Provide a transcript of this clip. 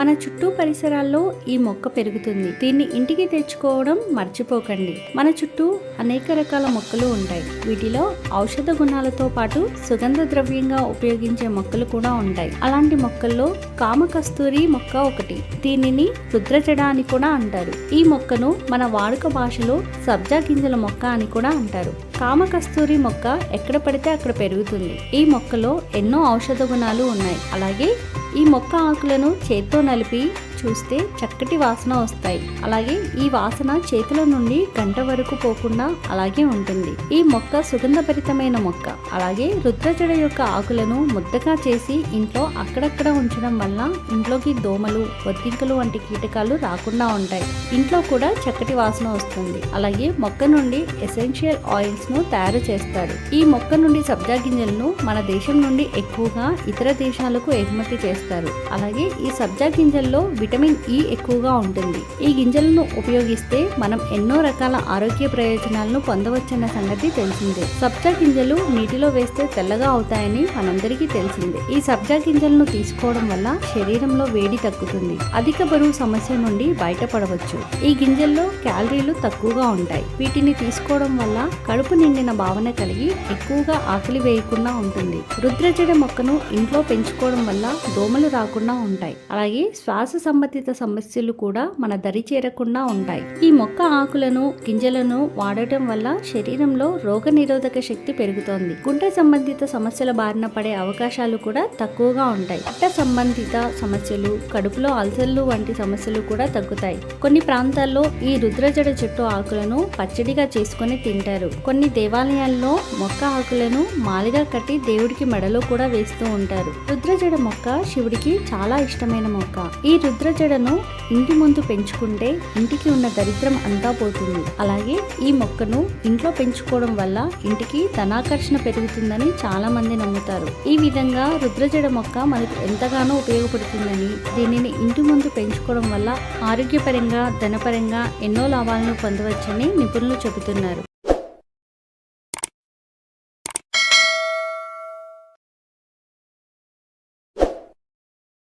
మన చుట్టూ పరిసరాల్లో ఈ మొక్క పెరుగుతుంది. దీన్ని ఇంటికి తెచ్చుకోవడం మర్చిపోకండి. మన చుట్టూ అనేక రకాల మొక్కలు ఉంటాయి. వీటిలో ఔషధ గుణాలతో పాటు సుగంధ ద్రవ్యంగా ఉపయోగించే మొక్కలు కూడా ఉంటాయి. అలాంటి మొక్కల్లో కామకస్తూరి మొక్క ఒకటి. దీనిని రుద్రజడ అని కూడా అంటారు. ఈ మొక్కను మన వాడుక భాషలో సబ్జా గింజల మొక్క అని కూడా అంటారు. కామకస్తూరి మొక్క ఎక్కడ పడితే అక్కడ పెరుగుతుంది. ఈ మొక్కలో ఎన్నో ఔషధ గుణాలు ఉన్నాయి. అలాగే ఈ మొక్క ఆకులను చేత్తో నలిపి చూస్తే చక్కటి వాసన వస్తాయి. అలాగే ఈ వాసన చేతుల నుండి గంట వరకు పోకుండా అలాగే ఉంటుంది. ఈ మొక్క సుగంధభరితమైన మొక్క. అలాగే రుద్రజడ యొక్క ఆకులను ముద్దగా చేసి ఇంట్లో అక్కడక్కడ ఉంచడం వల్ల ఇంట్లోకి దోమలు, బొద్దింకలు వంటి కీటకాలు రాకుండా ఉంటాయి. ఇంట్లో కూడా చక్కటి వాసన వస్తుంది. అలాగే మొక్క నుండి ఎసెన్షియల్ ఆయిల్స్ ను తయారు చేస్తారు. ఈ మొక్క నుండి సబ్జా గింజలను మన దేశం నుండి ఎక్కువగా ఇతర దేశాలకు ఎగుమతి చేస్తారు. అలాగే ఈ సబ్జా గింజల్లో విటమిన్ ఇ ఎక్కువగా ఉంటుంది. ఈ గింజలను ఉపయోగిస్తే మనం ఎన్నో రకాల ఆరోగ్య ప్రయోజనాలను పొందవచ్చన్న సంగతి తెలిసిందే. సబ్జా గింజలు నీటిలో వేస్తే తెల్లగా అవుతాయని మనందరికీ తెలిసిందే. ఈ సబ్జా గింజలను తీసుకోవడం వల్ల శరీరంలో వేడి తగ్గుతుంది. అధిక బరువు సమస్య నుండి బయటపడవచ్చు. ఈ గింజల్లో క్యాలరీలు తక్కువగా ఉంటాయి. వీటిని తీసుకోవడం వల్ల కడుపు నిండిన భావన కలిగి ఎక్కువగా ఆకలి వేయకుండా ఉంటుంది. రుద్రజడ మొక్కను ఇంట్లో పెంచుకోవడం వల్ల దోమలు రాకుండా ఉంటాయి. అలాగే శ్వాస సంబంధిత సమస్యలు కూడా మన దరి చేరకుండా ఉంటాయి. ఈ మొక్క ఆకులను, గింజలను వాడటం వల్ల శరీరంలో రోగ నిరోధక శక్తి పెరుగుతోంది. గుండె సంబంధిత సమస్యల బారిన పడే అవకాశాలు కూడా తక్కువగా ఉంటాయి. పిట్ట సంబంధిత సమస్యలు, కడుపులో అల్సర్లు వంటి సమస్యలు కూడా తగ్గుతాయి. కొన్ని ప్రాంతాల్లో ఈ రుద్రజడ చెట్టు ఆకులను పచ్చడిగా చేసుకుని తింటారు. కొన్ని దేవాలయాల్లో మొక్క ఆకులను మాలిగా కట్టి దేవుడికి మెడలో కూడా వేస్తూ ఉంటారు. రుద్రజడ మొక్క శివుడికి చాలా ఇష్టమైన మొక్క. ఈ రుద్రజడను ఇంటి ముందు పెంచుకుంటే ఇంటికి ఉన్న దరిద్రం అంతా పోతుంది. అలాగే ఈ మొక్కను ఇంట్లో పెంచుకోవడం వల్ల ఇంటికి ధనాకర్షణ పెరుగుతుందని చాలా మంది నమ్ముతారు. ఈ విధంగా రుద్రజడ మొక్క మనకు ఎంతగానో ఉపయోగపడుతుందని, దీనిని ఇంటి ముందు పెంచుకోవడం వల్ల ఆరోగ్యపరంగా, ధనపరంగా ఎన్నో లాభాలను పొందవచ్చని నిపుణులు చెబుతున్నారు.